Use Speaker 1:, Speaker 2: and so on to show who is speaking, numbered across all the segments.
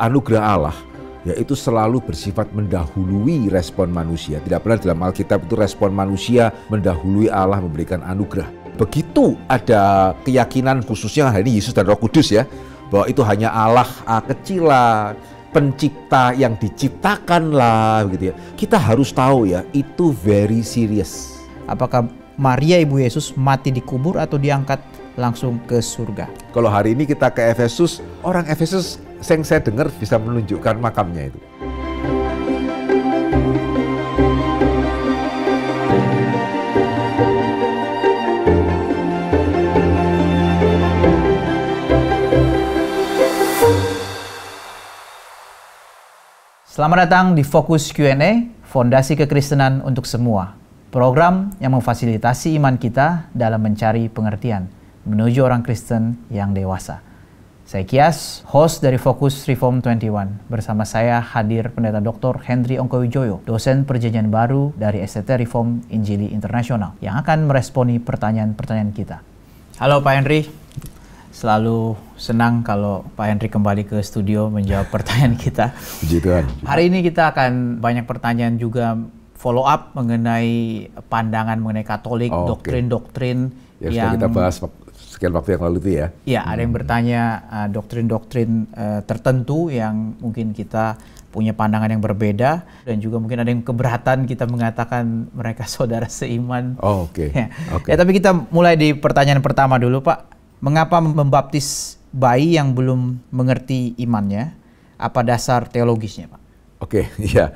Speaker 1: anugerah Allah yaitu selalu bersifat mendahului respon manusia. Tidak pernah dalam Alkitab itu respon manusia mendahului Allah memberikan anugerah. Begitu ada keyakinan khususnya hari ini Yesus dan Roh Kudus ya, bahwa itu hanya Allah kecil lah, pencipta yang diciptakan lah gitu ya. Kita harus tahu ya, itu very serious.
Speaker 2: Apakah Maria ibu Yesus mati dikubur atau diangkat langsung ke surga?
Speaker 1: Kalau hari ini kita ke Efesus, orang Efesus yang saya dengar bisa menunjukkan makamnya itu.
Speaker 2: Selamat datang di Fokus Q&A, Fondasi Kekristenan untuk Semua. Program yang memfasilitasi iman kita dalam mencari pengertian menuju orang Kristen yang dewasa. Saya Kias, host dari Fokus Reform 21. Bersama saya hadir Pendeta Dr. Henry Ongkowijoyo, dosen perjanjian baru dari STT Reform Injili Internasional, yang akan meresponi pertanyaan-pertanyaan kita. Halo Pak Henry, selalu senang kalau Pak Henry kembali ke studio menjawab pertanyaan kita.
Speaker 1: Puji Tuhan.
Speaker 2: Hari ini kita akan banyak pertanyaan juga follow up mengenai pandangan mengenai Katolik, doktrin-doktrin yang
Speaker 1: kita bahas sekian waktu yang lalu itu ya.
Speaker 2: Ya, ada yang bertanya doktrin-doktrin tertentu yang mungkin kita punya pandangan yang berbeda, dan juga mungkin ada yang keberatan kita mengatakan mereka saudara seiman. Ya, tapi kita mulai di pertanyaan pertama dulu, Pak. Mengapa membaptis bayi yang belum mengerti imannya? Apa dasar teologisnya, Pak?
Speaker 1: Iya.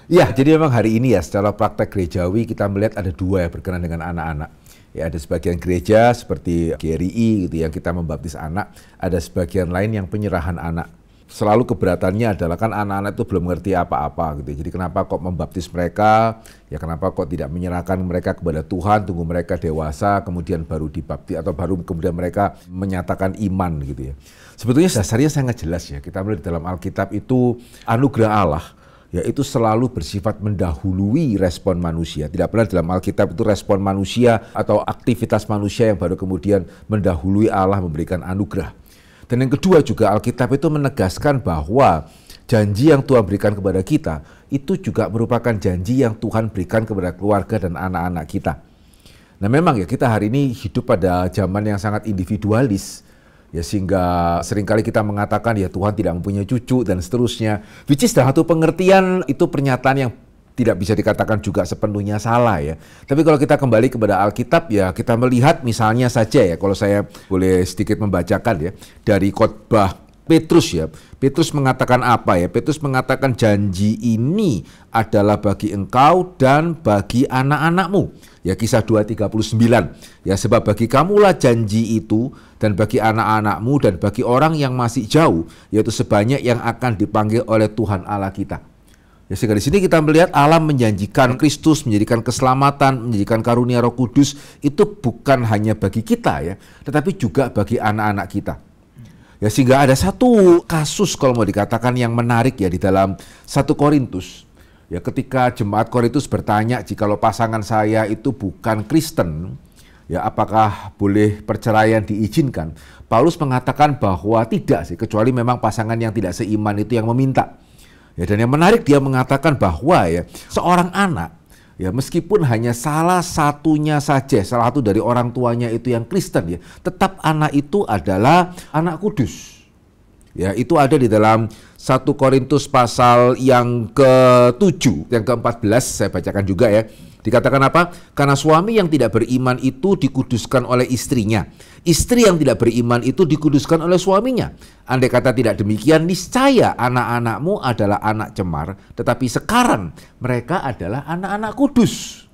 Speaker 1: Ya, jadi memang hari ini ya secara praktek gerejawi kita melihat ada dua yang berkenan dengan anak-anak. Ya, ada sebagian gereja seperti GRI gitu yang kita membaptis anak, ada sebagian lain yang penyerahan anak. Selalu keberatannya adalah kan anak-anak itu belum mengerti apa-apa gitu. Jadi kenapa kok membaptis mereka? Ya kenapa kok tidak menyerahkan mereka kepada Tuhan, tunggu mereka dewasa kemudian baru dibaptis, atau baru kemudian mereka menyatakan iman gitu ya. Sebetulnya dasarnya sangat jelas ya. Kita melihat dalam Alkitab itu anugerah Allah yaitu selalu bersifat mendahului respon manusia. Tidak pernah dalam Alkitab itu respon manusia atau aktivitas manusia yang baru kemudian mendahului Allah memberikan anugerah. Dan yang kedua juga Alkitab itu menegaskan bahwa janji yang Tuhan berikan kepada kita itu juga merupakan janji yang Tuhan berikan kepada keluarga dan anak-anak kita. Nah memang ya kita hari ini hidup pada zaman yang sangat individualis. Ya sehingga seringkali kita mengatakan ya Tuhan tidak mempunyai cucu dan seterusnya. Which is dalam satu pengertian itu pernyataan yang tidak bisa dikatakan juga sepenuhnya salah ya. Tapi kalau kita kembali kepada Alkitab ya kita melihat misalnya saja ya, kalau saya boleh sedikit membacakan ya dari khotbah Petrus ya. Petrus mengatakan apa ya? Petrus mengatakan janji ini adalah bagi engkau dan bagi anak-anakmu. Ya Kisah 2:39. Ya sebab bagi kamulah janji itu dan bagi anak-anakmu dan bagi orang yang masih jauh, yaitu sebanyak yang akan dipanggil oleh Tuhan Allah kita. Ya sehingga di sini kita melihat Allah menjanjikan Kristus, menjadikan keselamatan, menjadikan karunia Roh Kudus itu bukan hanya bagi kita ya, tetapi juga bagi anak-anak kita. Ya sehingga ada satu kasus kalau mau dikatakan yang menarik ya di dalam 1 Korintus. Ya ketika jemaat Korintus bertanya, jikalau pasangan saya itu bukan Kristen, ya apakah boleh perceraian diizinkan? Paulus mengatakan bahwa tidak sih, kecuali memang pasangan yang tidak seiman itu yang meminta. Ya dan yang menarik dia mengatakan bahwa ya seorang anak ya meskipun hanya salah satunya saja, salah satu dari orang tuanya itu yang Kristen ya, tetap anak itu adalah anak kudus. Ya, itu ada di dalam 1 Korintus pasal yang ke-7, yang ke-14 saya bacakan juga ya. Dikatakan apa? Karena suami yang tidak beriman itu dikuduskan oleh istrinya. Istri yang tidak beriman itu dikuduskan oleh suaminya. Andai kata tidak demikian, niscaya anak-anakmu adalah anak cemar, tetapi sekarang mereka adalah anak-anak kudus.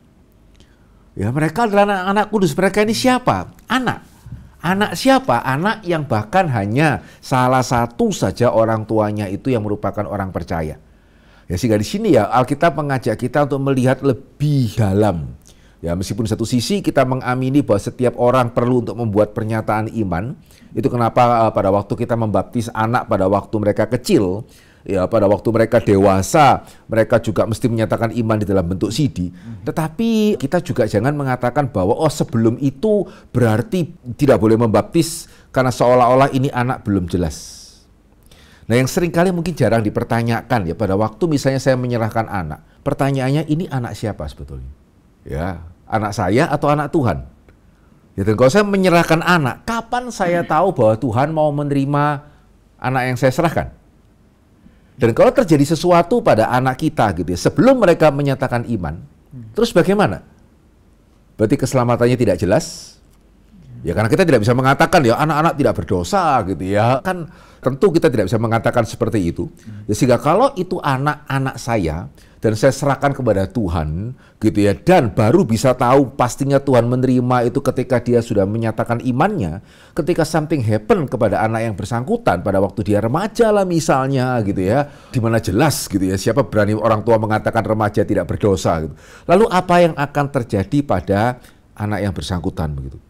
Speaker 1: Ya, mereka adalah anak-anak kudus. Mereka ini siapa? Anak. Anak siapa? Anak yang bahkan hanya salah satu saja orang tuanya itu yang merupakan orang percaya. Ya sehingga di sini ya Alkitab mengajak kita untuk melihat lebih dalam. Ya meskipun satu sisi kita mengamini bahwa setiap orang perlu untuk membuat pernyataan iman. Itu kenapa pada waktu kita membaptis anak pada waktu mereka kecil, ya pada waktu mereka dewasa, mereka juga mesti menyatakan iman di dalam bentuk CD. Tetapi kita juga jangan mengatakan bahwa sebelum itu berarti tidak boleh membaptis karena seolah-olah ini anak belum jelas. Nah, yang seringkali mungkin jarang dipertanyakan ya pada waktu misalnya saya menyerahkan anak. Pertanyaannya, ini anak siapa sebetulnya? Ya, anak saya atau anak Tuhan? Ya, dan kalau saya menyerahkan anak, kapan saya tahu bahwa Tuhan mau menerima anak yang saya serahkan? Dan kalau terjadi sesuatu pada anak kita gitu ya, sebelum mereka menyatakan iman, terus bagaimana? Berarti keselamatannya tidak jelas? Ya karena kita tidak bisa mengatakan ya anak-anak tidak berdosa gitu ya. Kan tentu kita tidak bisa mengatakan seperti itu. Ya, sehingga kalau itu anak-anak saya dan saya serahkan kepada Tuhan gitu ya, dan baru bisa tahu pastinya Tuhan menerima itu ketika dia sudah menyatakan imannya, ketika something happen kepada anak yang bersangkutan pada waktu dia remaja lah misalnya gitu ya, di mana jelas gitu ya, siapa berani orang tua mengatakan remaja tidak berdosa gitu. Lalu apa yang akan terjadi pada anak yang bersangkutan begitu?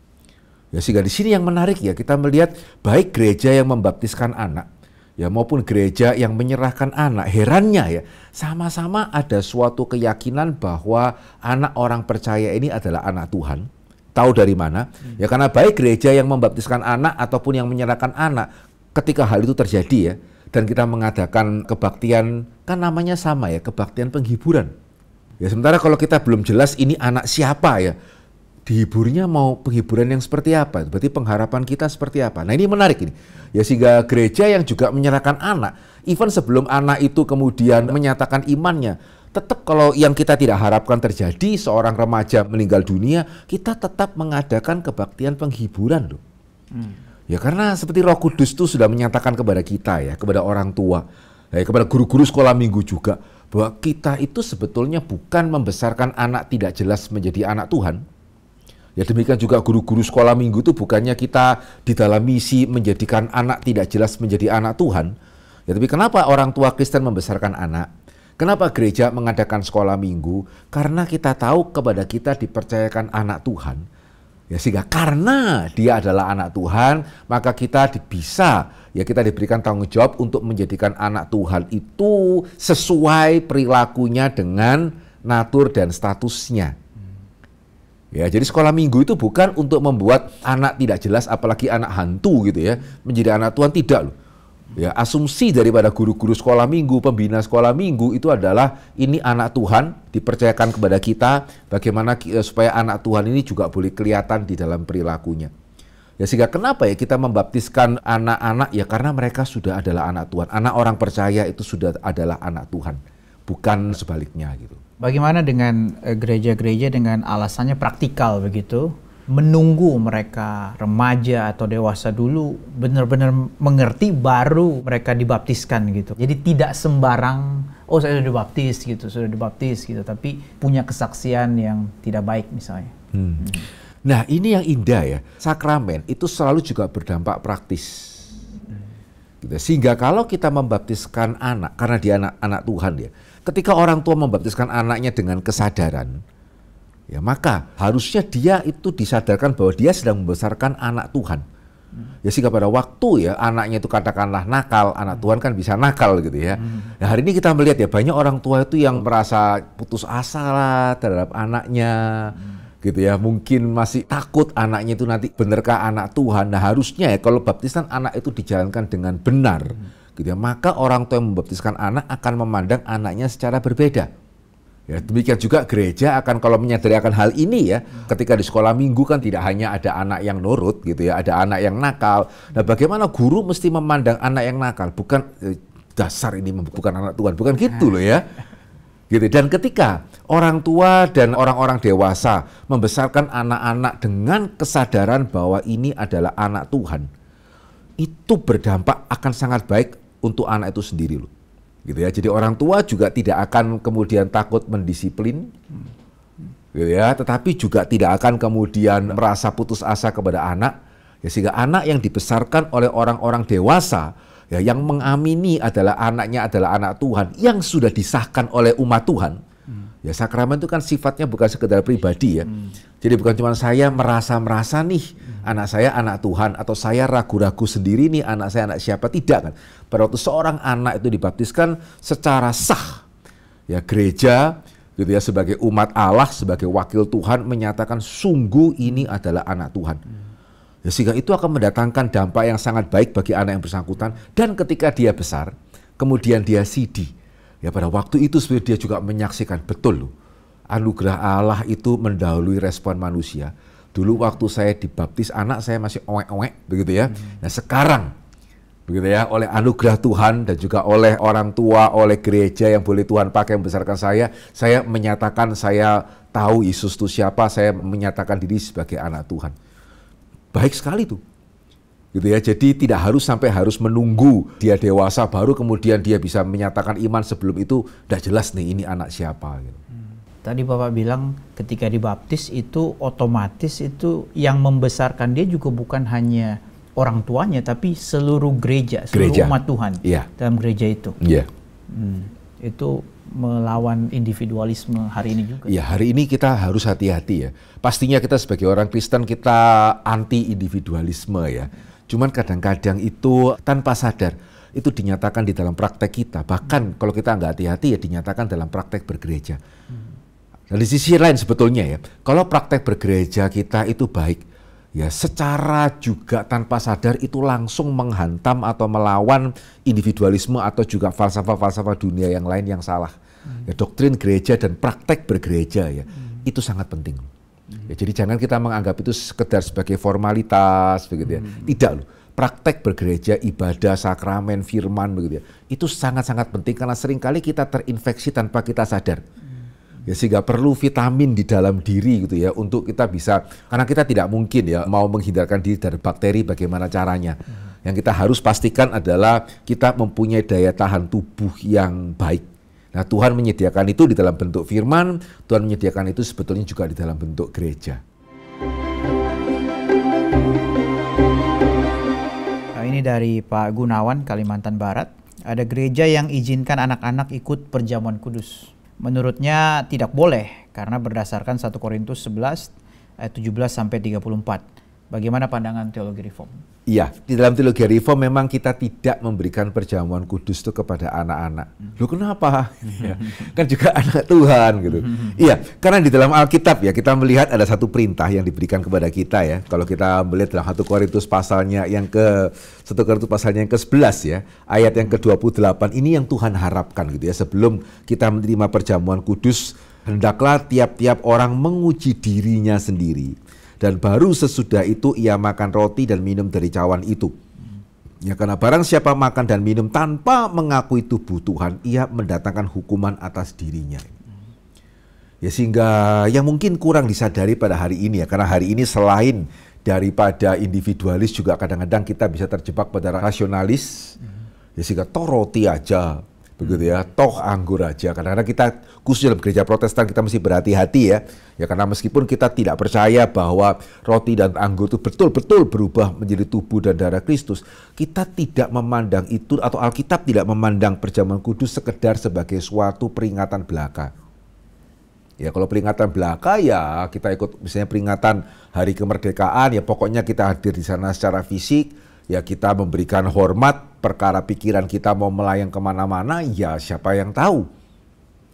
Speaker 1: Ya, sehingga di sini yang menarik ya, kita melihat baik gereja yang membaptiskan anak ya maupun gereja yang menyerahkan anak, herannya ya sama-sama ada suatu keyakinan bahwa anak orang percaya ini adalah anak Tuhan. Tahu dari mana? Ya karena baik gereja yang membaptiskan anak ataupun yang menyerahkan anak, ketika hal itu terjadi ya, dan kita mengadakan kebaktian, kan namanya sama ya, kebaktian penghiburan. Ya sementara kalau kita belum jelas ini anak siapa ya, dihiburnya mau penghiburan yang seperti apa? Berarti pengharapan kita seperti apa? Nah ini menarik ini. Ya sehingga gereja yang juga menyerahkan anak, even sebelum anak itu kemudian menyatakan imannya, tetap kalau yang kita tidak harapkan terjadi, seorang remaja meninggal dunia, kita tetap mengadakan kebaktian penghiburan loh. Ya karena seperti Roh Kudus itu sudah menyatakan kepada kita ya, kepada orang tua, ya, kepada guru-guru sekolah minggu juga, bahwa kita itu sebetulnya bukan membesarkan anak tidak jelas menjadi anak Tuhan. Ya demikian juga guru-guru sekolah minggu itu bukannya kita di dalam misi menjadikan anak tidak jelas menjadi anak Tuhan. Ya tapi kenapa orang tua Kristen membesarkan anak? Kenapa gereja mengadakan sekolah minggu? Karena kita tahu kepada kita dipercayakan anak Tuhan. Ya sehingga karena dia adalah anak Tuhan, maka kita kita diberikan tanggung jawab untuk menjadikan anak Tuhan itu sesuai perilakunya dengan natur dan statusnya. Ya, jadi sekolah minggu itu bukan untuk membuat anak tidak jelas, apalagi anak hantu gitu ya, menjadi anak Tuhan, tidak loh. Ya, asumsi daripada guru-guru sekolah minggu, pembina sekolah minggu itu adalah ini anak Tuhan, dipercayakan kepada kita, bagaimana supaya anak Tuhan ini juga boleh kelihatan di dalam perilakunya. Ya, sehingga kenapa ya kita membaptiskan anak-anak, ya karena mereka sudah adalah anak Tuhan. Anak orang percaya itu sudah adalah anak Tuhan, bukan sebaliknya gitu.
Speaker 2: Bagaimana dengan gereja-gereja dengan alasannya praktikal begitu, menunggu mereka remaja atau dewasa dulu benar-benar mengerti baru mereka dibaptiskan gitu. Jadi tidak sembarang, oh saya sudah dibaptis gitu, tapi punya kesaksian yang tidak baik misalnya.
Speaker 1: Nah ini yang indah ya, sakramen itu selalu juga berdampak praktis. Gitu. Sehingga kalau kita membaptiskan anak, karena dia anak Tuhan ya, ketika orang tua membaptiskan anaknya dengan kesadaran, ya maka harusnya dia itu disadarkan bahwa dia sedang membesarkan anak Tuhan. Ya sehingga pada waktu ya anaknya itu katakanlah nakal, anak Tuhan kan bisa nakal gitu ya. Nah hari ini kita melihat ya banyak orang tua itu yang merasa putus asa lah terhadap anaknya. Gitu ya, mungkin masih takut anaknya itu nanti benarkah anak Tuhan. Nah harusnya ya kalau baptisan anak itu dijalankan dengan benar, gitu ya, maka orang tua yang membaptiskan anak akan memandang anaknya secara berbeda. Ya, demikian juga gereja akan kalau menyadari akan hal ini ya, ketika di sekolah minggu kan tidak hanya ada anak yang nurut gitu ya, ada anak yang nakal. Nah bagaimana guru mesti memandang anak yang nakal, bukan dasar ini bukan anak Tuhan, bukan gitu loh ya. Gitu. Dan ketika orang tua dan orang-orang dewasa membesarkan anak-anak dengan kesadaran bahwa ini adalah anak Tuhan, itu berdampak akan sangat baik untuk anak itu sendiri loh. Gitu ya. Jadi orang tua juga tidak akan kemudian takut mendisiplin, gitu ya, tetapi juga tidak akan kemudian merasa putus asa kepada anak. Ya, sehingga anak yang dibesarkan oleh orang-orang dewasa ya, yang mengamini adalah anaknya adalah anak Tuhan yang sudah disahkan oleh umat Tuhan. Ya sakramen itu kan sifatnya bukan sekedar pribadi ya. Jadi bukan cuma saya merasa nih anak saya anak Tuhan, atau saya ragu-ragu sendiri nih anak saya anak siapa, tidak kan. Pada waktu seorang anak itu dibaptiskan secara sah, ya gereja gitu ya sebagai umat Allah, sebagai wakil Tuhan menyatakan sungguh ini adalah anak Tuhan. Ya, sehingga itu akan mendatangkan dampak yang sangat baik bagi anak yang bersangkutan. Dan ketika dia besar, kemudian dia CD, ya pada waktu itu sebenarnya dia juga menyaksikan betul loh, anugerah Allah itu mendahului respon manusia. Dulu waktu saya dibaptis, anak saya masih owek-owek begitu ya. Nah sekarang begitu ya, oleh anugerah Tuhan dan juga oleh orang tua, oleh gereja yang boleh Tuhan pakai membesarkan saya menyatakan saya tahu Yesus itu siapa, saya menyatakan diri sebagai anak Tuhan. Baik sekali tuh, gitu ya. Jadi tidak harus menunggu dia dewasa baru kemudian dia bisa menyatakan iman. Sebelum itu udah jelas nih ini anak siapa. Gitu.
Speaker 2: Tadi Bapak bilang ketika dibaptis itu otomatis itu yang membesarkan dia juga bukan hanya orang tuanya tapi seluruh gereja, seluruh umat Tuhan dalam gereja itu. Itu melawan individualisme hari ini juga. Ya,
Speaker 1: hari ini kita harus hati-hati ya. Pastinya kita sebagai orang Kristen kita anti individualisme ya. Cuman kadang-kadang itu tanpa sadar itu dinyatakan di dalam praktek kita. Bahkan kalau kita nggak hati-hati ya dinyatakan dalam praktek bergereja. Dan di sisi lain sebetulnya ya, kalau praktek bergereja kita itu baik, ya secara juga tanpa sadar itu langsung menghantam atau melawan individualisme atau juga falsafah-falsafah dunia yang lain yang salah. Ya, doktrin gereja dan praktek bergereja ya itu sangat penting. Ya, jadi jangan kita menganggap itu sekedar sebagai formalitas begitu ya. Tidak loh. Praktek bergereja, ibadah, sakramen, firman begitu ya. Itu sangat-sangat penting karena seringkali kita terinfeksi tanpa kita sadar. Ya, sehingga perlu vitamin di dalam diri gitu ya untuk kita bisa, karena kita tidak mungkin ya mau menghindarkan diri dari bakteri, bagaimana caranya. Yang kita harus pastikan adalah kita mempunyai daya tahan tubuh yang baik. Nah, Tuhan menyediakan itu di dalam bentuk firman, Tuhan menyediakan itu sebetulnya juga di dalam bentuk gereja.
Speaker 2: Nah, ini dari Pak Gunawan, Kalimantan Barat. Ada gereja yang izinkan anak-anak ikut perjamuan kudus. Menurutnya tidak boleh karena berdasarkan 1 Korintus 11 ayat 17 sampai 34. Bagaimana pandangan teologi reform?
Speaker 1: Iya, di dalam teologi reform memang kita tidak memberikan perjamuan kudus itu kepada anak-anak. Loh kenapa? Ya, kan juga anak Tuhan gitu. Iya, karena di dalam Alkitab ya kita melihat ada satu perintah yang diberikan kepada kita ya. Kalau kita melihat dalam 1 Korintus pasalnya yang ke-11 ya, ayat yang ke-28 ini yang Tuhan harapkan gitu ya. Sebelum kita menerima perjamuan kudus, hendaklah tiap-tiap orang menguji dirinya sendiri. Dan baru sesudah itu ia makan roti dan minum dari cawan itu. Ya, karena barang siapa makan dan minum tanpa mengakui tubuh Tuhan, ia mendatangkan hukuman atas dirinya. Ya, sehingga yang mungkin kurang disadari pada hari ini ya, karena hari ini selain daripada individualis juga kadang-kadang kita bisa terjebak pada rasionalis. Ya, sehingga toh roti aja. Begitu ya, toh anggur aja. Kadang-kadang kita khusus dalam gereja Protestan kita mesti berhati-hati ya. Ya karena meskipun kita tidak percaya bahwa roti dan anggur itu betul-betul berubah menjadi tubuh dan darah Kristus, kita tidak memandang itu atau Alkitab tidak memandang perjamuan kudus sekedar sebagai suatu peringatan belaka. Ya kalau peringatan belaka ya kita ikut misalnya peringatan hari kemerdekaan ya pokoknya kita hadir di sana secara fisik. Ya kita memberikan hormat, perkara pikiran kita mau melayang kemana-mana, ya siapa yang tahu.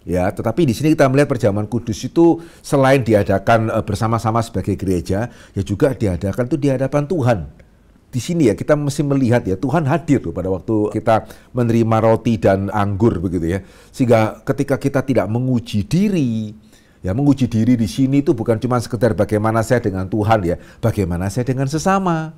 Speaker 1: Ya, tetapi di sini kita melihat perjamuan kudus itu selain diadakan bersama-sama sebagai gereja, ya juga diadakan itu di hadapan Tuhan. Di sini ya kita mesti melihat ya Tuhan hadir loh pada waktu kita menerima roti dan anggur begitu ya. Sehingga ketika kita tidak menguji diri, ya menguji diri di sini itu bukan cuma sekedar bagaimana saya dengan Tuhan ya, bagaimana saya dengan sesama.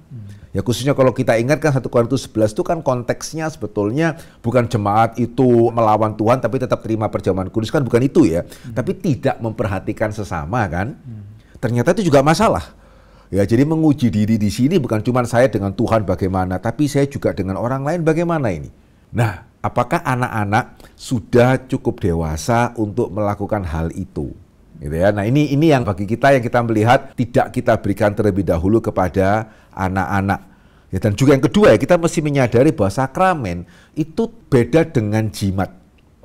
Speaker 1: Ya khususnya kalau kita ingatkan 1 Korintus 11 itu kan konteksnya sebetulnya bukan jemaat itu melawan Tuhan tapi tetap terima perjamuan kudus kan bukan itu ya. Tapi tidak memperhatikan sesama kan. Ternyata itu juga masalah. Ya jadi menguji diri di sini bukan cuma saya dengan Tuhan bagaimana, tapi saya juga dengan orang lain bagaimana ini. Nah, apakah anak-anak sudah cukup dewasa untuk melakukan hal itu? Gitu ya. Nah ini yang bagi kita yang kita melihat tidak kita berikan terlebih dahulu kepada anak-anak. Ya, dan juga yang kedua ya kita mesti menyadari bahwa sakramen itu beda dengan jimat.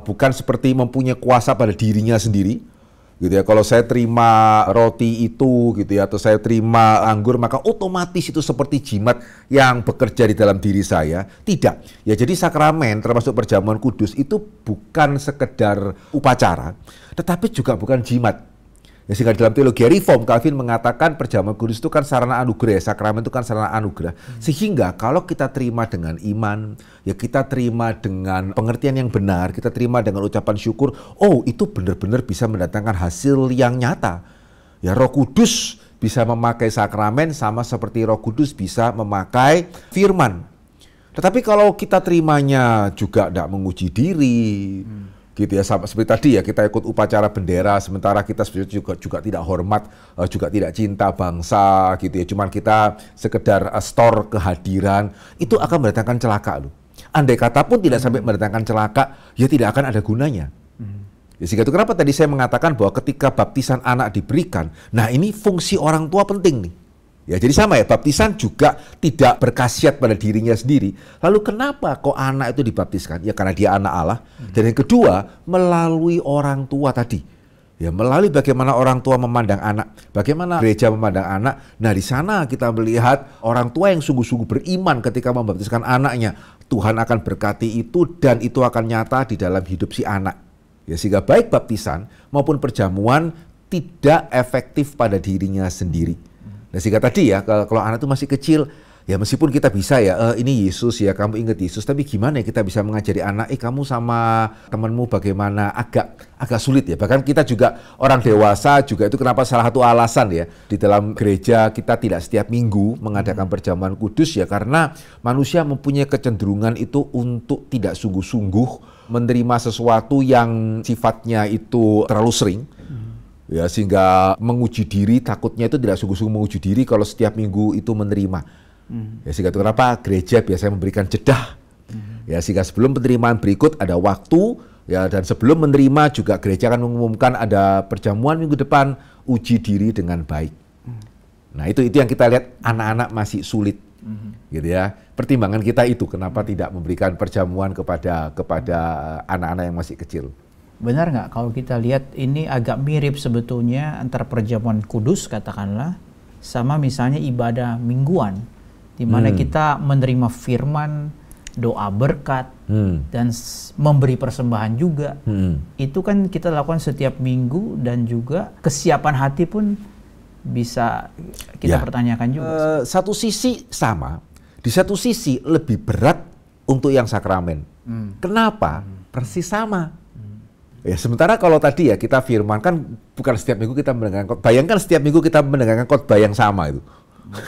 Speaker 1: Bukan seperti mempunyai kuasa pada dirinya sendiri. Gitu ya. Kalau saya terima roti itu gitu ya atau saya terima anggur maka otomatis itu seperti jimat yang bekerja di dalam diri saya. Tidak. Ya jadi sakramen termasuk perjamuan kudus itu bukan sekedar upacara, tetapi juga bukan jimat. Ya, sehingga dalam teologi reform, Calvin mengatakan perjamuan kudus itu kan sarana anugerah, ya, sakramen itu kan sarana anugerah. Sehingga kalau kita terima dengan iman, ya kita terima dengan pengertian yang benar, kita terima dengan ucapan syukur, oh itu benar-benar bisa mendatangkan hasil yang nyata. Ya, Roh Kudus bisa memakai sakramen sama seperti Roh Kudus bisa memakai firman. Tetapi kalau kita terimanya juga tidak menguji diri, gitu ya, seperti tadi ya, kita ikut upacara bendera sementara kita sebenarnya juga tidak hormat, juga tidak cinta bangsa gitu ya, cuman kita sekedar store kehadiran, itu akan mendatangkan celaka loh. Andai kata pun tidak sampai mendatangkan celaka, ya tidak akan ada gunanya. Ya, sehingga itu kenapa tadi saya mengatakan bahwa ketika baptisan anak diberikan, nah ini fungsi orang tua penting nih. Ya, jadi sama ya, baptisan juga tidak berkhasiat pada dirinya sendiri. Lalu kenapa kok anak itu dibaptiskan? Ya karena dia anak Allah. Dan yang kedua, melalui orang tua tadi. Ya, melalui bagaimana orang tua memandang anak, bagaimana gereja memandang anak. Nah, di sana kita melihat orang tua yang sungguh-sungguh beriman ketika membaptiskan anaknya. Tuhan akan berkati itu dan itu akan nyata di dalam hidup si anak. Ya, sehingga baik baptisan maupun perjamuan tidak efektif pada dirinya sendiri. Nah, sehingga tadi ya, kalau anak itu masih kecil, ya meskipun kita bisa ya, ini Yesus ya, kamu ingat Yesus, tapi gimana ya kita bisa mengajari anak, kamu sama temanmu bagaimana, agak sulit ya. Bahkan kita juga orang dewasa juga itu kenapa salah satu alasan ya, di dalam gereja kita tidak setiap minggu mengadakan perjamuan kudus ya, karena manusia mempunyai kecenderungan itu untuk tidak sungguh-sungguh menerima sesuatu yang sifatnya itu terlalu sering. Ya, sehingga menguji diri, takutnya itu tidak sungguh-sungguh menguji diri kalau setiap minggu itu menerima. Ya, sehingga itu kenapa gereja biasanya memberikan jeda. Ya, sehingga sebelum penerimaan berikut ada waktu, ya, dan sebelum menerima juga gereja akan mengumumkan ada perjamuan minggu depan, uji diri dengan baik. Nah, itu yang kita lihat anak-anak masih sulit. Gitu ya. Pertimbangan kita itu kenapa tidak memberikan perjamuan kepada anak-anak yang masih kecil.
Speaker 2: Benar nggak kalau kita lihat ini agak mirip sebetulnya antara perjamuan kudus katakanlah sama misalnya ibadah mingguan di mana kita menerima firman, doa berkat dan memberi persembahan juga. Itu kan kita lakukan setiap minggu dan juga kesiapan hati pun bisa kita pertanyakan juga.
Speaker 1: Satu sisi sama, di satu sisi lebih berat untuk yang sakramen. Kenapa? Persis sama. Ya, sementara kalau tadi ya kita firman kan bukan setiap minggu kita mendengarkan khotbah. Bayangkan setiap minggu kita mendengarkan khotbah yang sama itu.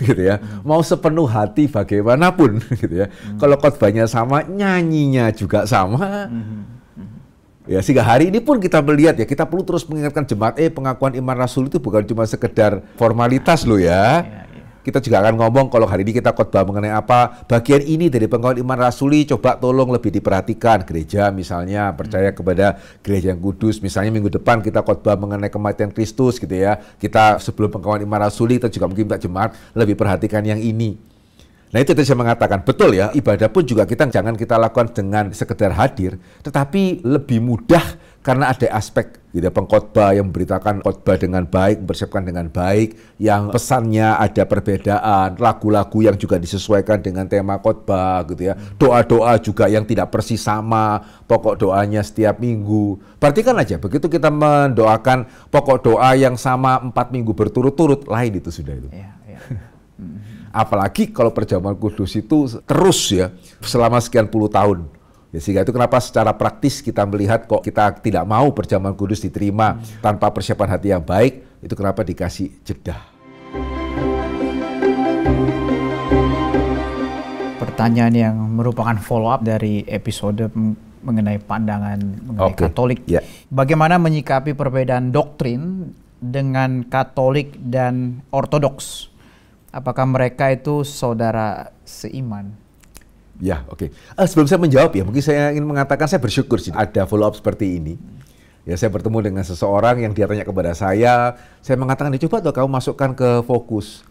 Speaker 1: Gitu ya. Mau sepenuh hati bagaimanapun gitu ya. Kalau khotbahnya sama, nyanyinya juga sama. Ya, sehingga hari ini pun kita melihat ya, kita perlu terus mengingatkan jemaat, pengakuan iman Rasul itu bukan cuma sekedar formalitas loh ya. Kita juga akan ngomong kalau hari ini kita khotbah mengenai apa, bagian ini dari pengakuan iman rasuli coba tolong lebih diperhatikan. Gereja misalnya percaya kepada gereja yang kudus, misalnya minggu depan kita khotbah mengenai kematian Kristus gitu ya. Kita sebelum pengakuan iman rasuli kita juga mungkin minta jemaat lebih perhatikan yang ini. Nah, itu tadi saya mengatakan, betul ya, ibadah pun juga jangan kita lakukan dengan sekedar hadir, tetapi lebih mudah karena ada aspek gitu, pengkhotbah yang memberitakan khotbah dengan baik, mempersiapkan dengan baik, yang pesannya ada perbedaan, lagu-lagu yang juga disesuaikan dengan tema khotbah gitu ya, doa-doa juga yang tidak persis sama, pokok doanya setiap minggu. Perhatikan aja, begitu kita mendoakan pokok doa yang sama 4 minggu berturut-turut, lain itu sudah itu. Apalagi kalau perjamuan kudus itu terus ya selama sekian puluh tahun. Ya, sehingga itu kenapa secara praktis kita melihat kok kita tidak mau perjamuan kudus diterima tanpa persiapan hati yang baik, itu kenapa dikasih jeda.
Speaker 2: Pertanyaan yang merupakan follow up dari episode mengenai pandangan mengenai Katolik. Bagaimana menyikapi perbedaan doktrin dengan Katolik dan Ortodoks? Apakah mereka itu saudara seiman?
Speaker 1: Ya, oke. Sebelum saya menjawab ya, mungkin saya ingin mengatakan saya bersyukur sih ada follow up seperti ini. Ya, saya bertemu dengan seseorang yang dia tanya kepada saya mengatakan, coba tuh kamu masukkan ke fokus.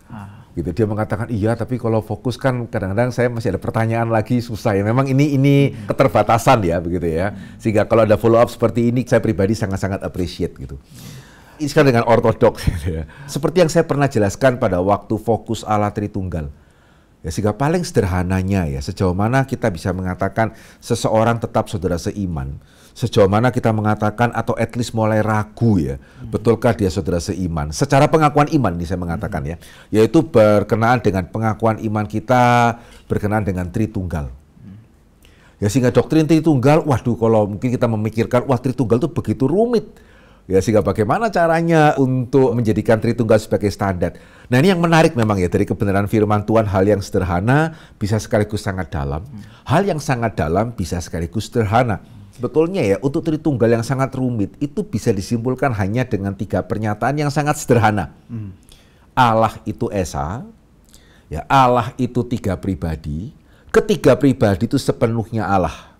Speaker 1: Gitu, dia mengatakan, iya, tapi kalau fokus kan kadang-kadang saya masih ada pertanyaan lagi, susah ya. Memang ini keterbatasan ya, begitu ya. Sehingga kalau ada follow up seperti ini, saya pribadi sangat-sangat appreciate gitu. Sekarang dengan ortodoks gitu ya. Seperti yang saya pernah jelaskan pada waktu fokus Allah Tritunggal. Ya, sehingga paling sederhananya ya, sejauh mana kita bisa mengatakan seseorang tetap saudara seiman, sejauh mana kita mengatakan atau at least mulai ragu ya, betulkah dia saudara seiman? Secara pengakuan iman ini saya mengatakan ya, yaitu berkenaan dengan pengakuan iman kita berkenaan dengan Tritunggal. Ya, sehingga doktrin Tritunggal, waduh kalau mungkin kita memikirkan, wah Tritunggal itu begitu rumit. Ya, sehingga bagaimana caranya untuk menjadikan Tritunggal sebagai standar. Nah, ini yang menarik memang ya, dari kebenaran firman Tuhan, hal yang sederhana bisa sekaligus sangat dalam. Hal yang sangat dalam bisa sekaligus sederhana. Sebetulnya ya, untuk Tritunggal yang sangat rumit, itu bisa disimpulkan hanya dengan 3 pernyataan yang sangat sederhana. Allah itu Esa, ya, Allah itu 3 pribadi, ketiga pribadi itu sepenuhnya Allah.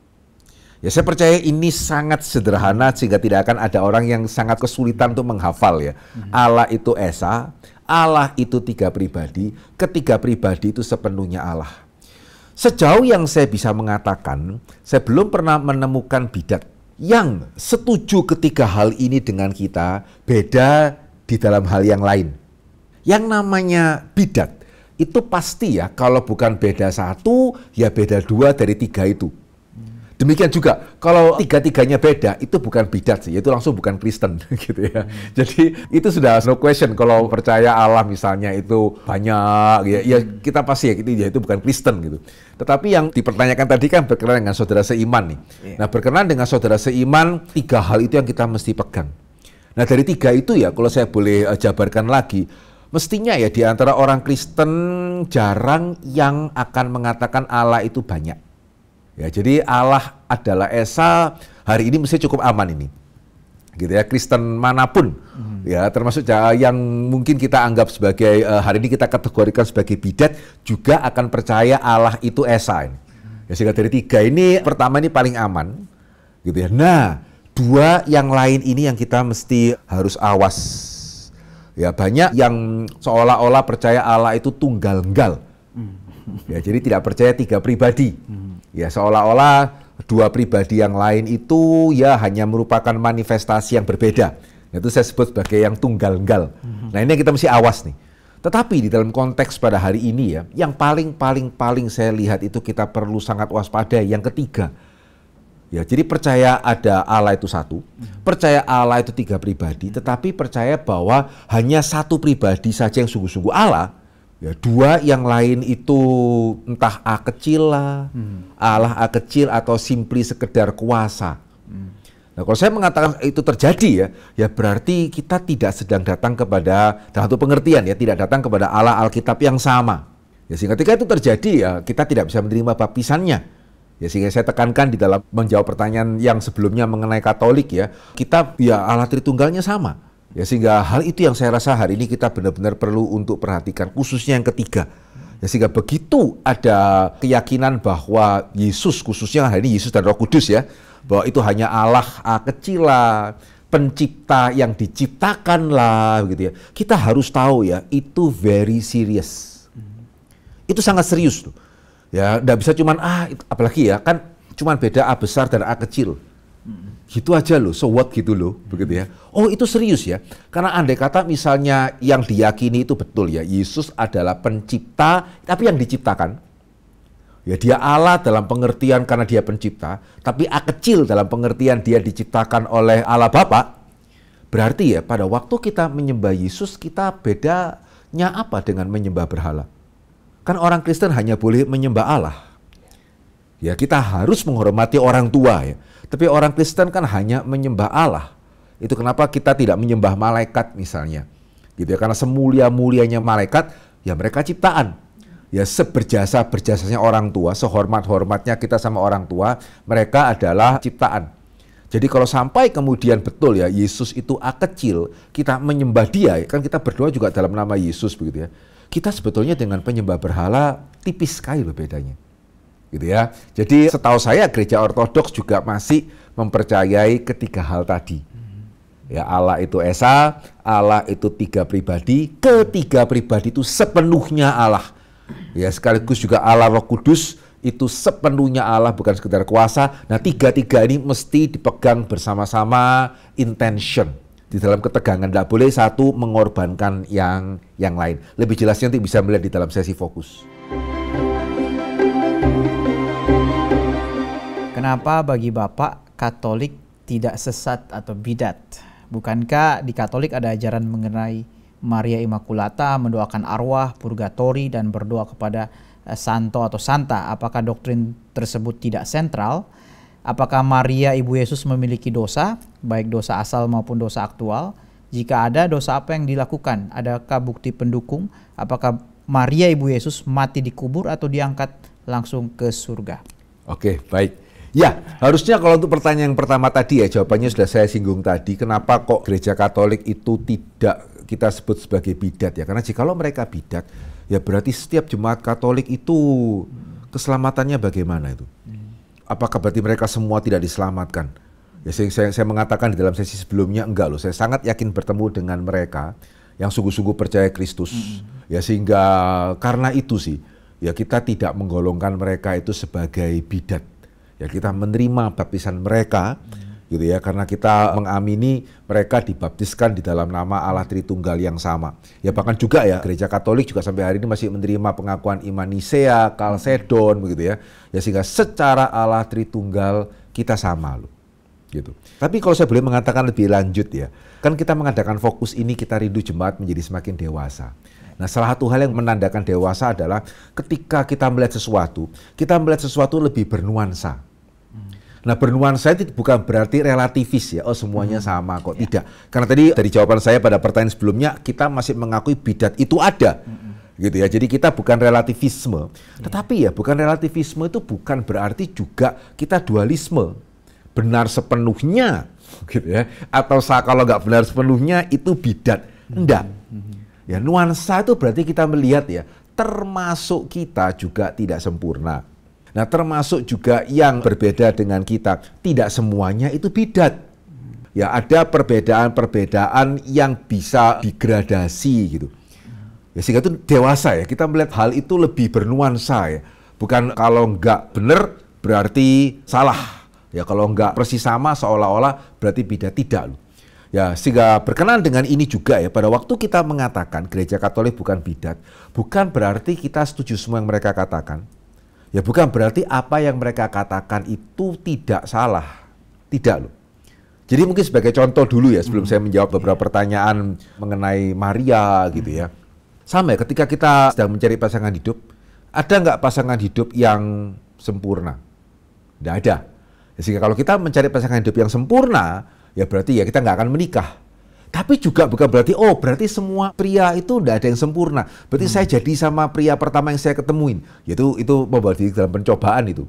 Speaker 1: Ya, saya percaya ini sangat sederhana sehingga tidak akan ada orang yang sangat kesulitan untuk menghafal ya. Allah itu Esa, Allah itu 3 pribadi, ketiga pribadi itu sepenuhnya Allah. Sejauh yang saya bisa mengatakan, saya belum pernah menemukan bidat yang setuju ketiga hal ini dengan kita, beda di dalam hal yang lain. Yang namanya bidat itu pasti ya, kalau bukan beda 1, ya beda 2 dari 3 itu. Demikian juga, kalau 3-3-nya beda, itu bukan bidat sih, itu langsung bukan Kristen gitu ya. Jadi itu sudah no question kalau percaya Allah misalnya itu banyak, ya kita pasti ya, itu bukan Kristen gitu. Tetapi yang dipertanyakan tadi kan berkenaan dengan saudara seiman nih. Nah, berkenaan dengan saudara seiman, 3 hal itu yang kita mesti pegang. Nah, dari 3 itu ya, kalau saya boleh jabarkan lagi, mestinya ya di antara orang Kristen jarang yang akan mengatakan Allah itu banyak. Ya, jadi Allah adalah Esa, hari ini mesti cukup aman ini. Gitu ya, Kristen manapun, ya termasuk yang mungkin kita anggap sebagai, hari ini kita kategorikan sebagai bidat, juga akan percaya Allah itu Esa. Ya, sehingga dari 3 ini, pertama ini paling aman. Gitu ya. Nah, 2 yang lain ini yang kita mesti harus awas. Ya, banyak yang seolah-olah percaya Allah itu tunggal-enggal. Ya, jadi tidak percaya 3 pribadi. Ya, seolah-olah 2 pribadi yang lain itu ya hanya merupakan manifestasi yang berbeda. Itu saya sebut sebagai yang tunggal-enggal. Nah, ini yang kita mesti awas nih. Tetapi di dalam konteks pada hari ini ya, yang paling saya lihat itu kita perlu sangat waspada yang ketiga. Ya, jadi percaya ada Allah itu 1, percaya Allah itu 3 pribadi, tetapi percaya bahwa hanya 1 pribadi saja yang sungguh-sungguh Allah. Ya, 2 yang lain itu entah A kecil lah, Allah A kecil atau simply sekedar kuasa. Nah, kalau saya mengatakan itu terjadi ya berarti kita tidak sedang datang kepada dalam satu pengertian ya, tidak datang kepada Allah Alkitab yang sama. Ya, sehingga ketika itu terjadi ya kita tidak bisa menerima baptisannya. Ya, sehingga saya tekankan di dalam menjawab pertanyaan yang sebelumnya mengenai Katolik ya, kita ya Allah Tritunggalnya sama. Ya, sehingga hal itu yang saya rasa hari ini kita benar-benar perlu untuk perhatikan, khususnya yang ketiga. Ya, sehingga begitu ada keyakinan bahwa Yesus, khususnya hari ini Yesus dan Roh Kudus ya, bahwa itu hanya Allah A kecil lah, pencipta yang diciptakan lah gitu ya. Kita harus tahu ya, itu very serious. Itu sangat serius loh. Ya, nggak bisa cuman apalagi ya, kan cuman beda A besar dan A kecil. Gitu aja loh, so what gitu loh, begitu ya. Oh, itu serius ya. Karena andai kata misalnya yang diyakini itu betul ya, Yesus adalah pencipta, tapi yang diciptakan. Ya, dia Allah dalam pengertian karena dia pencipta, tapi A kecil dalam pengertian dia diciptakan oleh Allah Bapa. Berarti ya, pada waktu kita menyembah Yesus, kita bedanya apa dengan menyembah berhala? Kan orang Kristen hanya boleh menyembah Allah. Ya, kita harus menghormati orang tua ya. Tapi orang Kristen kan hanya menyembah Allah. Itu kenapa kita tidak menyembah malaikat misalnya. Gitu ya, karena semulia-mulianya malaikat, ya mereka ciptaan. Ya, seberjasa-berjasanya orang tua, sehormat-hormatnya kita sama orang tua, mereka adalah ciptaan. Jadi kalau sampai kemudian betul ya, Yesus itu A kecil, kita menyembah dia, kan kita berdoa juga dalam nama Yesus begitu ya. Kita sebetulnya dengan penyembah berhala tipis sekali loh bedanya. Gitu ya. Jadi setahu saya gereja ortodoks juga masih mempercayai ketiga hal tadi. Ya, Allah itu Esa, Allah itu 3 pribadi, ketiga pribadi itu sepenuhnya Allah. Ya, sekaligus juga Allah Roh Kudus itu sepenuhnya Allah, bukan sekedar kuasa. Nah, 3-3 ini mesti dipegang bersama-sama, intention. Di dalam ketegangan, tidak boleh satu mengorbankan yang lain. Lebih jelasnya nanti bisa melihat di dalam sesi fokus.
Speaker 2: Kenapa bagi Bapak Katolik tidak sesat atau bidat? Bukankah di Katolik ada ajaran mengenai Maria Immaculata, mendoakan arwah, purgatori, dan berdoa kepada santo atau santa? Apakah doktrin tersebut tidak sentral? Apakah Maria Ibu Yesus memiliki dosa, baik dosa asal maupun dosa aktual? Jika ada, dosa apa yang dilakukan? Adakah bukti pendukung? Apakah Maria Ibu Yesus mati dikubur atau diangkat langsung ke surga?
Speaker 1: Oke, baik. Ya, harusnya kalau untuk pertanyaan yang pertama tadi ya, jawabannya sudah saya singgung tadi. Kenapa kok gereja Katolik itu tidak kita sebut sebagai bidat ya? Karena jikalau mereka bidat, ya berarti setiap jemaat Katolik itu keselamatannya bagaimana itu? Apakah berarti mereka semua tidak diselamatkan? Ya, saya mengatakan di dalam sesi sebelumnya enggak loh. Saya sangat yakin bertemu dengan mereka yang sungguh-sungguh percaya Kristus. Ya sehingga karena itu sih, ya kita tidak menggolongkan mereka itu sebagai bidat. Ya kita menerima baptisan mereka, gitu ya, karena kita mengamini mereka dibaptiskan di dalam nama Allah Tritunggal yang sama. Ya bahkan juga ya gereja Katolik juga sampai hari ini masih menerima pengakuan iman Nisea, Kalsedon, begitu ya. Ya sehingga secara Allah Tritunggal kita sama loh, gitu. Tapi kalau saya boleh mengatakan lebih lanjut ya, kan kita mengadakan fokus ini kita rindu jemaat menjadi semakin dewasa. Nah, salah satu hal yang menandakan dewasa adalah ketika kita melihat sesuatu lebih bernuansa. Nah, bernuansa itu bukan berarti relativis ya, oh semuanya sama kok, tidak. Karena tadi dari jawaban saya pada pertanyaan sebelumnya, kita masih mengakui bidat itu ada, gitu ya. Jadi kita bukan relativisme, tetapi ya bukan relativisme itu bukan berarti juga kita dualisme, benar sepenuhnya, gitu ya. Atau kalau nggak benar sepenuhnya itu bidat, enggak. Ya, nuansa itu berarti kita melihat ya, termasuk kita juga tidak sempurna. Nah, termasuk juga yang berbeda dengan kita, tidak semuanya itu bidat. Ya, ada perbedaan-perbedaan yang bisa digradasi gitu. Ya, sehingga itu dewasa ya, kita melihat hal itu lebih bernuansa ya. Bukan kalau nggak benar berarti salah. Ya, kalau nggak persis sama seolah-olah berarti bidat, tidak loh. Ya, sehingga berkenaan dengan ini juga ya, pada waktu kita mengatakan gereja Katolik bukan bidat, bukan berarti kita setuju semua yang mereka katakan. Ya, bukan berarti apa yang mereka katakan itu tidak salah. Tidak loh. Jadi mungkin sebagai contoh dulu ya, sebelum saya menjawab beberapa pertanyaan mengenai Maria gitu ya. Sama ya, ketika kita sedang mencari pasangan hidup, ada nggak pasangan hidup yang sempurna? Tidak ada. Ya, sehingga kalau kita mencari pasangan hidup yang sempurna, ya berarti ya kita nggak akan menikah. Tapi juga bukan berarti, oh berarti semua pria itu tidak ada yang sempurna. Berarti saya jadi sama pria pertama yang saya ketemuin. Yaitu itu membawa diri dalam pencobaan itu.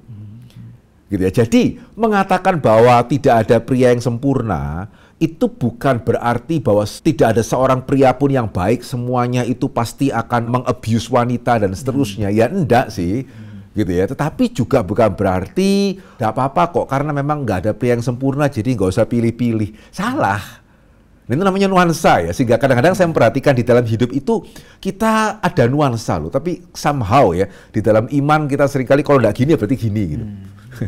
Speaker 1: Gitu ya. Jadi mengatakan bahwa tidak ada pria yang sempurna, itu bukan berarti bahwa tidak ada seorang pria pun yang baik, semuanya itu pasti akan meng-abuse wanita dan seterusnya. Ya enggak sih. Gitu ya, tetapi juga bukan berarti tidak apa-apa kok karena memang nggak ada pria yang sempurna jadi nggak usah pilih-pilih. Salah. Itu namanya nuansa ya, sehingga kadang-kadang saya memperhatikan di dalam hidup itu kita ada nuansa loh, tapi somehow ya di dalam iman kita seringkali kalau nggak gini ya berarti gini gitu.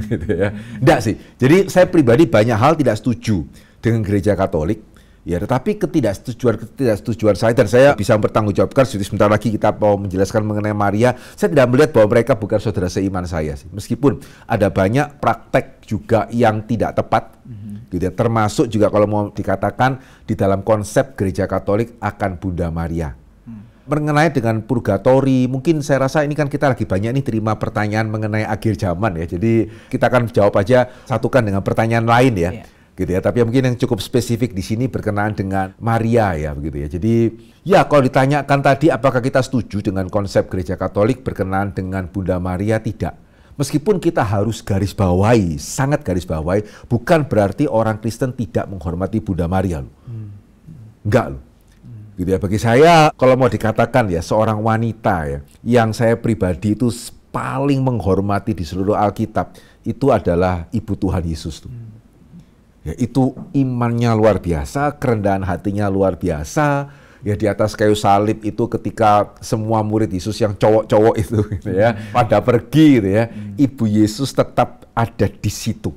Speaker 1: Gitu ya. Nggak sih. Jadi saya pribadi banyak hal tidak setuju dengan gereja Katolik. Ya, tetapi ketidaksetujuan saya, dan saya bisa bertanggungjawabkan sebentar lagi kita mau menjelaskan mengenai Maria, saya tidak melihat bahwa mereka bukan saudara seiman saya sih. Meskipun ada banyak praktek juga yang tidak tepat, gitu ya. Termasuk juga kalau mau dikatakan di dalam konsep gereja Katolik akan Bunda Maria. Mengenai dengan purgatori, mungkin saya rasa ini kan kita lagi banyak nih terima pertanyaan mengenai akhir zaman ya. Jadi kita akan jawab aja satukan dengan pertanyaan lain ya. Gitu ya, tapi mungkin yang cukup spesifik di sini berkenaan dengan Maria ya, begitu ya. Jadi ya kalau ditanyakan tadi apakah kita setuju dengan konsep gereja Katolik berkenaan dengan Bunda Maria, tidak. Meskipun kita harus garis bawahi, sangat garis bawahi, bukan berarti orang Kristen tidak menghormati Bunda Maria loh. Enggak loh. Gitu ya, bagi saya kalau mau dikatakan ya seorang wanita ya yang saya pribadi itu paling menghormati di seluruh Alkitab itu adalah Ibu Tuhan Yesus tuh. Ya, itu imannya luar biasa, kerendahan hatinya luar biasa. Ya, di atas kayu salib itu ketika semua murid Yesus yang cowok-cowok itu gitu ya, pada pergi gitu ya, Ibu Yesus tetap ada di situ.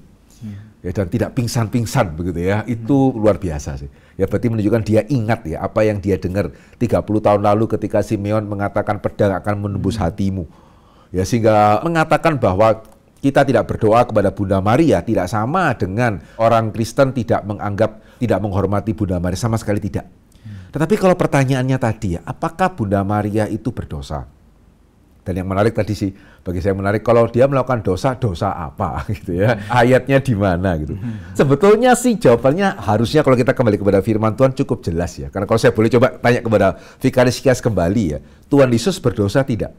Speaker 1: Ya, dan tidak pingsan-pingsan begitu ya. Itu luar biasa sih. Ya, berarti menunjukkan dia ingat ya apa yang dia dengar 30 tahun lalu ketika Simeon mengatakan pedang akan menembus hatimu. Ya, sehingga mengatakan bahwa kita tidak berdoa kepada Bunda Maria tidak sama dengan orang Kristen tidak menghormati Bunda Maria, sama sekali tidak. Tetapi kalau pertanyaannya tadi ya, apakah Bunda Maria itu berdosa? Dan yang menarik tadi sih, bagi saya menarik, kalau dia melakukan dosa apa gitu ya, ayatnya di mana gitu. Sebetulnya sih jawabannya harusnya kalau kita kembali kepada firman Tuhan cukup jelas ya. Karena kalau saya boleh coba tanya kepada Vikaris Kias kembali ya, Tuhan Yesus berdosa tidak?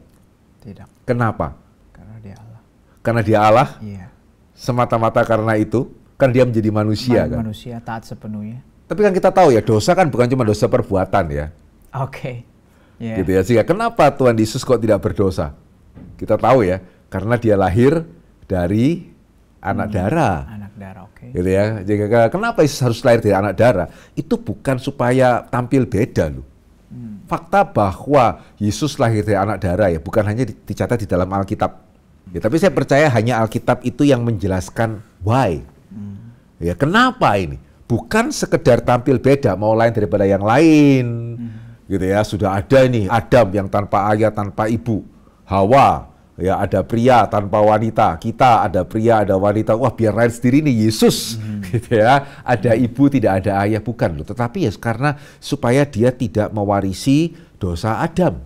Speaker 2: Tidak.
Speaker 1: Kenapa?
Speaker 2: Karena dia Allah.
Speaker 1: Karena dia Allah?
Speaker 2: Iya.
Speaker 1: Semata-mata karena itu, kan dia menjadi manusia kan?
Speaker 2: Manusia taat sepenuhnya.
Speaker 1: Tapi kan kita tahu ya, dosa kan bukan cuma dosa perbuatan ya.
Speaker 2: Oke. Yeah.
Speaker 1: Gitu ya, sehingga kenapa Tuhan Yesus kok tidak berdosa? Kita tahu ya, karena dia lahir dari anak darah.
Speaker 2: Anak darah, oke.
Speaker 1: Gitu ya. Jadi kenapa Yesus harus lahir dari anak darah? Itu bukan supaya tampil beda loh. Fakta bahwa Yesus lahir dari anak darah ya, bukan hanya dicatat di dalam Alkitab. Ya, tapi saya percaya hanya Alkitab itu yang menjelaskan why. Ya, kenapa ini? Bukan sekedar tampil beda, mau lain daripada yang lain. Gitu ya, sudah ada ini Adam yang tanpa ayah, tanpa ibu. Hawa, ya ada pria tanpa wanita. Kita ada pria, ada wanita. Wah, biar lain sendiri nih Yesus. Gitu ya. Ada ibu, tidak ada ayah, bukan loh. Tetapi ya karena supaya dia tidak mewarisi dosa Adam.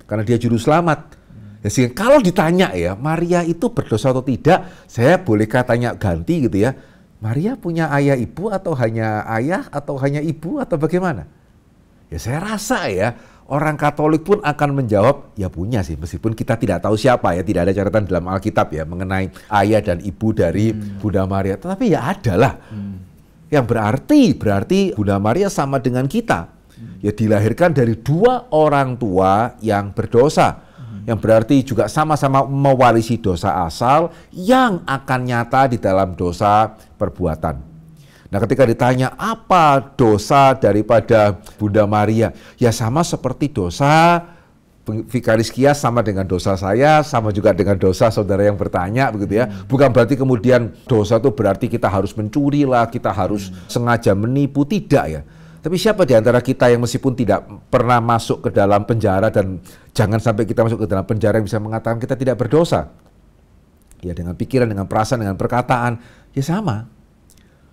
Speaker 1: Karena dia juru selamat. Ya, sehingga kalau ditanya ya, Maria itu berdosa atau tidak, saya bolehkah tanya ganti gitu ya. Maria punya ayah ibu atau hanya ayah atau hanya ibu atau bagaimana? Ya saya rasa ya orang Katolik pun akan menjawab ya punya sih, meskipun kita tidak tahu siapa ya, tidak ada catatan dalam Alkitab ya mengenai ayah dan ibu dari Bunda Maria, tetapi ya adalah. Yang berarti Bunda Maria sama dengan kita, ya dilahirkan dari dua orang tua yang berdosa, yang berarti juga sama-sama mewarisi dosa asal yang akan nyata di dalam dosa perbuatan. Nah, ketika ditanya apa dosa daripada Bunda Maria, ya sama seperti dosa Vikaris Kias, sama dengan dosa saya, sama juga dengan dosa saudara yang bertanya begitu ya. Bukan berarti kemudian dosa itu berarti kita harus mencuri lah, kita harus sengaja menipu, tidak ya. Tapi siapa di antara kita yang meskipun tidak pernah masuk ke dalam penjara, dan jangan sampai kita masuk ke dalam penjara, yang bisa mengatakan kita tidak berdosa? Ya dengan pikiran, dengan perasaan, dengan perkataan, ya sama.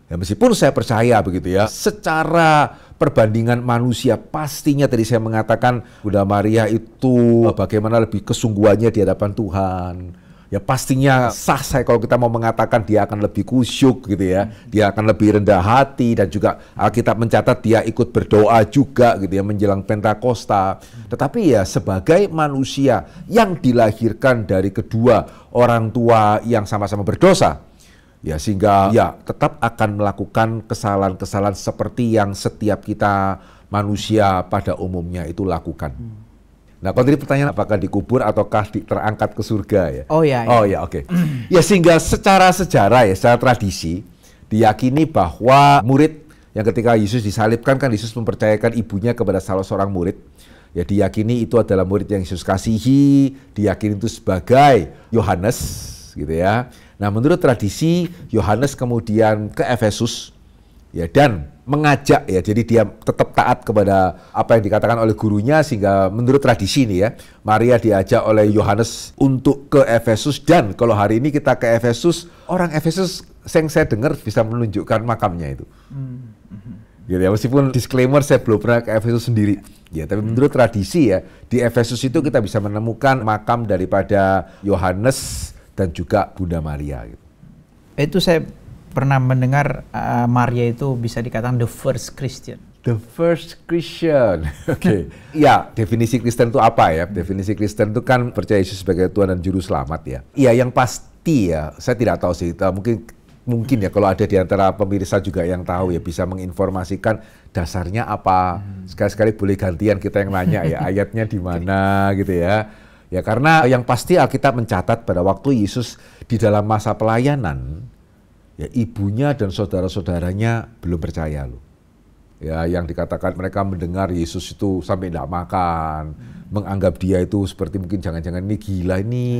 Speaker 1: Ya meskipun saya percaya begitu ya, secara perbandingan manusia pastinya tadi saya mengatakan Bunda Maria itu bagaimana lebih kesungguhannya di hadapan Tuhan. Ya pastinya sah saya kalau kita mau mengatakan dia akan lebih kusyuk gitu ya, dia akan lebih rendah hati, dan juga Alkitab mencatat dia ikut berdoa juga gitu ya menjelang Pentakosta. Tetapi ya sebagai manusia yang dilahirkan dari kedua orang tua yang sama-sama berdosa, ya sehingga ya tetap akan melakukan kesalahan-kesalahan seperti yang setiap kita manusia pada umumnya itu lakukan. Nah, kalau tadi pertanyaan apakah dikubur ataukah terangkat ke surga ya?
Speaker 2: Oh ya.
Speaker 1: Oh ya, oke. Ya sehingga secara sejarah ya, secara tradisi diyakini bahwa murid yang ketika Yesus disalibkan kan Yesus mempercayakan ibunya kepada salah seorang murid. Ya diyakini itu adalah murid yang Yesus kasihi, diyakini itu sebagai Yohanes gitu ya. Nah, menurut tradisi Yohanes kemudian ke Efesus ya dan mengajak ya, jadi dia tetap taat kepada apa yang dikatakan oleh gurunya, sehingga menurut tradisi ini ya Maria diajak oleh Yohanes untuk ke Efesus. Dan kalau hari ini kita ke Efesus, orang Efesus yang saya dengar bisa menunjukkan makamnya itu. Gitu ya, meskipun disclaimer saya belum pernah ke Efesus sendiri ya, tapi menurut tradisi ya di Efesus itu kita bisa menemukan makam daripada Yohanes dan juga Bunda Maria gitu.
Speaker 2: Itu saya pernah mendengar Maria itu bisa dikatakan the first Christian.
Speaker 1: The first Christian. Oke. Ya, definisi Kristen itu apa ya? Definisi Kristen itu kan percaya Yesus sebagai Tuhan dan Juru Selamat ya. Iya, yang pasti ya, saya tidak tahu sih. Mungkin ya kalau ada di antara pemirsa juga yang tahu ya bisa menginformasikan dasarnya apa. Sekali-sekali boleh gantian kita yang nanya ya, ayatnya di mana gitu ya. Ya karena yang pasti Alkitab mencatat pada waktu Yesus di dalam masa pelayanan, ya ibunya dan saudara-saudaranya belum percaya loh. Ya yang dikatakan mereka mendengar Yesus itu sampai tidak makan, menganggap dia itu seperti mungkin jangan-jangan ini gila ini,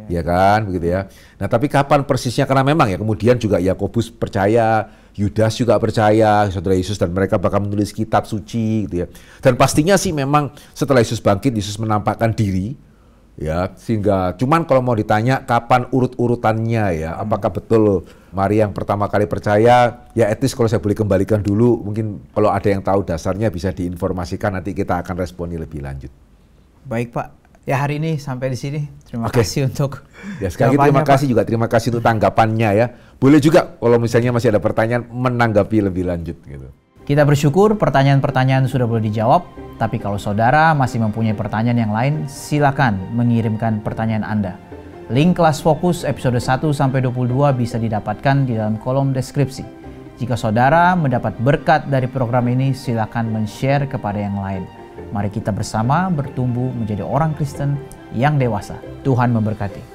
Speaker 1: ya kan begitu ya. Nah tapi kapan persisnya, karena memang ya kemudian juga Yakobus percaya, Yudas juga percaya saudara Yesus, dan mereka bakal menulis kitab suci gitu ya. Dan pastinya sih memang setelah Yesus bangkit, Yesus menampakkan diri Ya, sehingga cuman kalau mau ditanya kapan urut-urutannya ya, apakah betul Maria yang pertama kali percaya, ya etis kalau saya boleh kembalikan dulu, mungkin kalau ada yang tahu dasarnya bisa diinformasikan, nanti kita akan responi lebih lanjut.
Speaker 2: Baik Pak, ya hari ini sampai di sini. Terima kasih untuk
Speaker 1: ya, sekali lagi terima kasih Pak. Juga terima kasih untuk tanggapannya ya. Boleh juga kalau misalnya masih ada pertanyaan menanggapi lebih lanjut gitu.
Speaker 2: Kita bersyukur pertanyaan-pertanyaan sudah boleh dijawab, tapi kalau saudara masih mempunyai pertanyaan yang lain, silakan mengirimkan pertanyaan Anda. Link kelas fokus episode 1-22 bisa didapatkan di dalam kolom deskripsi. Jika saudara mendapat berkat dari program ini, silakan men-share kepada yang lain. Mari kita bersama bertumbuh menjadi orang Kristen yang dewasa. Tuhan memberkati.